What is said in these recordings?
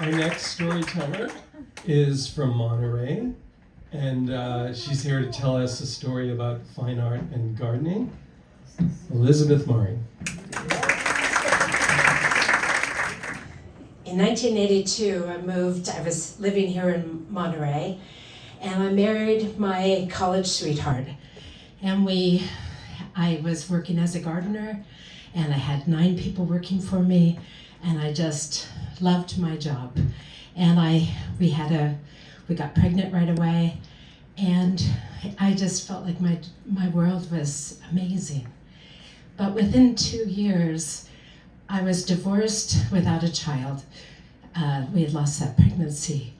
Our next storyteller is from Monterey, and she's here to tell us a story about fine art and gardening. Elizabeth Murray. In 1982, I was living here in Monterey, and I married my college sweetheart. And I was working as a gardener, and I had 9 people working for me, and I just loved my job. And we got pregnant right away, and I just felt like my world was amazing. But within 2 years, I was divorced without a child. We had lost that pregnancy.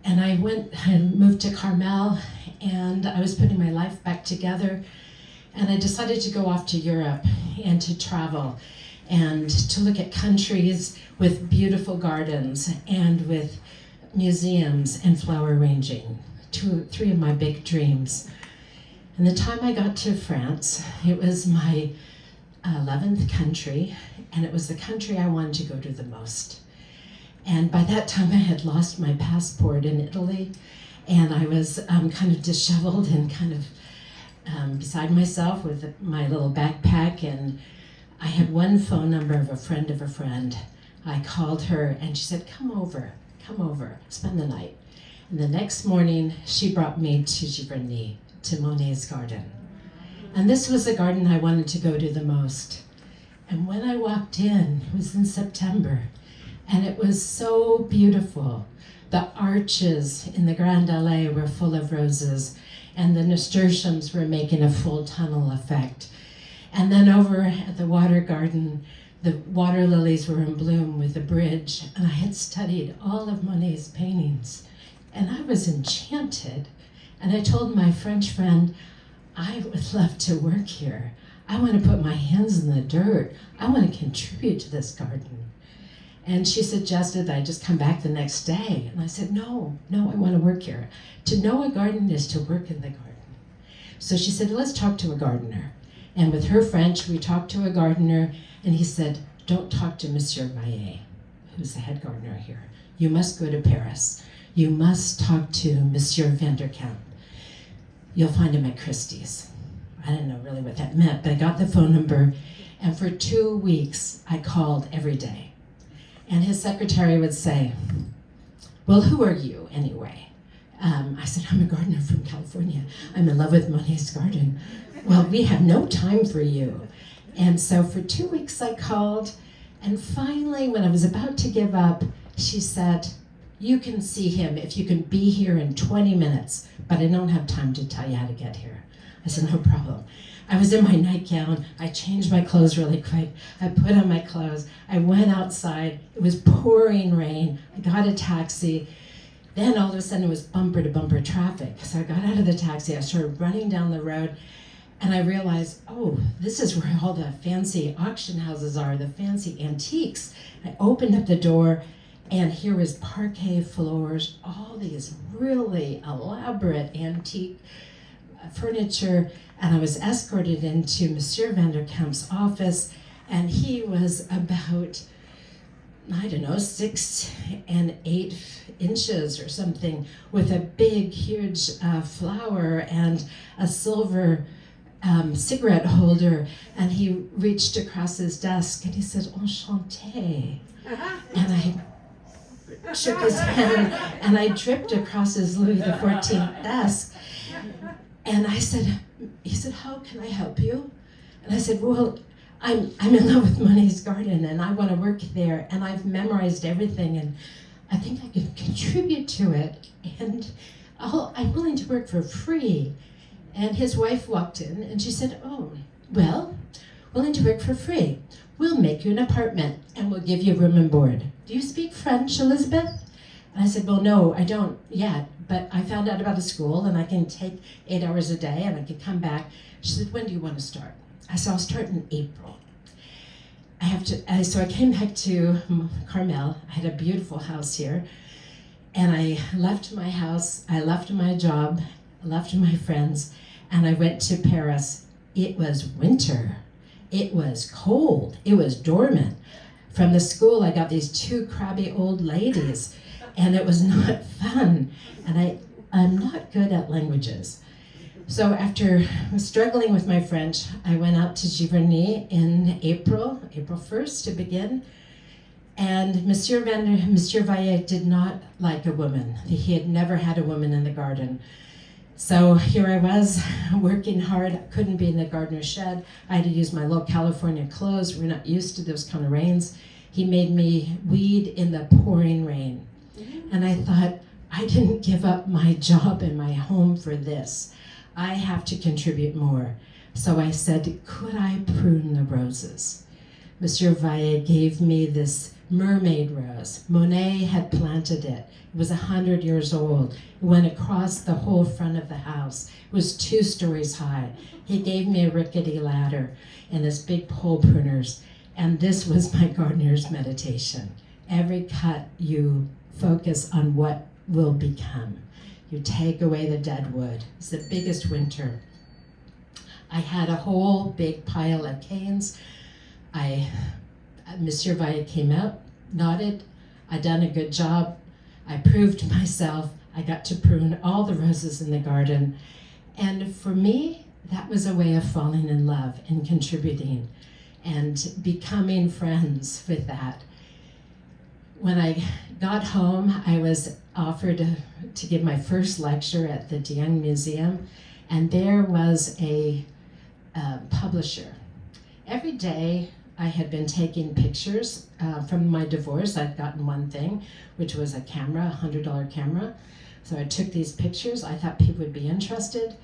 And I moved to Carmel, and I was putting my life back together. And I decided to go off to Europe and to travel and to look at countries with beautiful gardens and with museums and flower arranging. 3 of my big dreams. And the time I got to France, it was my 11th country, and it was the country I wanted to go to the most. And by that time I had lost my passport in Italy, and I was kind of disheveled and kind of beside myself with my little backpack, and I had one phone number of a friend. I called her and she said, come over, spend the night. And the next morning she brought me to Giverny, to Monet's garden. And this was the garden I wanted to go to the most. And when I walked in, it was in September, and it was so beautiful. The arches in the Grand Allée were full of roses, and the nasturtiums were making a full tunnel effect. And then over at the water garden, the water lilies were in bloom with the bridge, and I had studied all of Monet's paintings, and I was enchanted. And I told my French friend, I would love to work here. I want to put my hands in the dirt. I want to contribute to this garden. And she suggested that I just come back the next day. And I said, no, I want to work here. To know a garden is to work in the garden. So she said, let's talk to a gardener. And with her French, we talked to a gardener, and he said, don't talk to Monsieur Maillet, who's the head gardener here. You must go to Paris. You must talk to Monsieur Vanderkamp. You'll find him at Christie's. I didn't know really what that meant, but I got the phone number, and for 2 weeks, I called every day. And his secretary would say, well, who are you anyway? I said, I'm a gardener from California. I'm in love with Monet's garden. Well, we have no time for you. And so for 2 weeks I called, and finally, when I was about to give up, she said, you can see him if you can be here in 20 minutes, but I don't have time to tell you how to get here. I said, no problem. I was in my nightgown. I changed my clothes really quick. I put on my clothes. I went outside. It was pouring rain. I got a taxi. Then all of a sudden it was bumper to bumper traffic. So I got out of the taxi. I started running down the road, and I realized, oh, this is where all the fancy auction houses are, the fancy antiques. I opened up the door, and here was parquet floors, all these really elaborate antique furniture, and I was escorted into Monsieur Vanderkamp's office, and he was about, I don't know, 6 and 8 inches or something, with a big, huge flower and a silver cigarette holder, and he reached across his desk and he said, enchanté. And I shook his hand, and I tripped across his Louis XIV desk. And he said, how can I help you? And I said, well, I'm in love with Monet's garden, and I want to work there, and I've memorized everything, and I think I can contribute to it, and I'm willing to work for free. And his wife walked in, and she said, oh, well, willing to work for free. We'll make you an apartment, and we'll give you room and board. Do you speak French, Elizabeth? And I said, well, no, I don't yet, but I found out about a school, and I can take 8 hours a day, and I can come back. She said, when do you want to start? I said, I'll start in April. So I came back to Carmel. I had a beautiful house here, and I left my house, I left my job, I left my friends, and I went to Paris. It was winter. It was cold. It was dormant. from the school, I got these two crabby old ladies, and it was not fun. And I'm not good at languages. So after struggling with my French, I went out to Giverny in April 1st to begin. And Monsieur Vaillet did not like a woman. He had never had a woman in the garden. So here I was working hard, couldn't be in the gardener's shed. I had to use my little California clothes. We're not used to those kind of rains. He made me weed in the pouring rain. And I thought, I didn't give up my job and my home for this. I have to contribute more. So I said, could I prune the roses? Monsieur Vaillet gave me this mermaid rose. Monet had planted it. It was 100 years old. It went across the whole front of the house. It was 2 stories high. He gave me a rickety ladder and this big pole pruners. And this was my gardener's meditation. Every cut, you focus on what will become. You take away the dead wood. It's the biggest winter. I had a whole big pile of canes. Monsieur Vaillet came out, nodded, I'd done a good job. I proved myself. I got to prune all the roses in the garden. And for me, that was a way of falling in love and contributing and becoming friends with that. When I got home, I was offered to give my first lecture at the De Young Museum, and there was a publisher. Every day, I had been taking pictures from my divorce. I'd gotten one thing, which was a camera, a $100 camera. So I took these pictures. I thought people would be interested.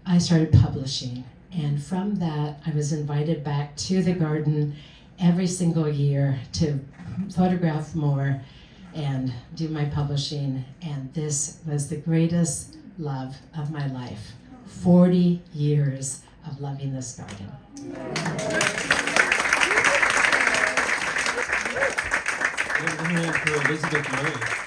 I started publishing. And from that, I was invited back to the garden every single year to photograph more and do my publishing. And this was the greatest love of my life. 40 years of loving this garden. Good hand for Elizabeth Murray.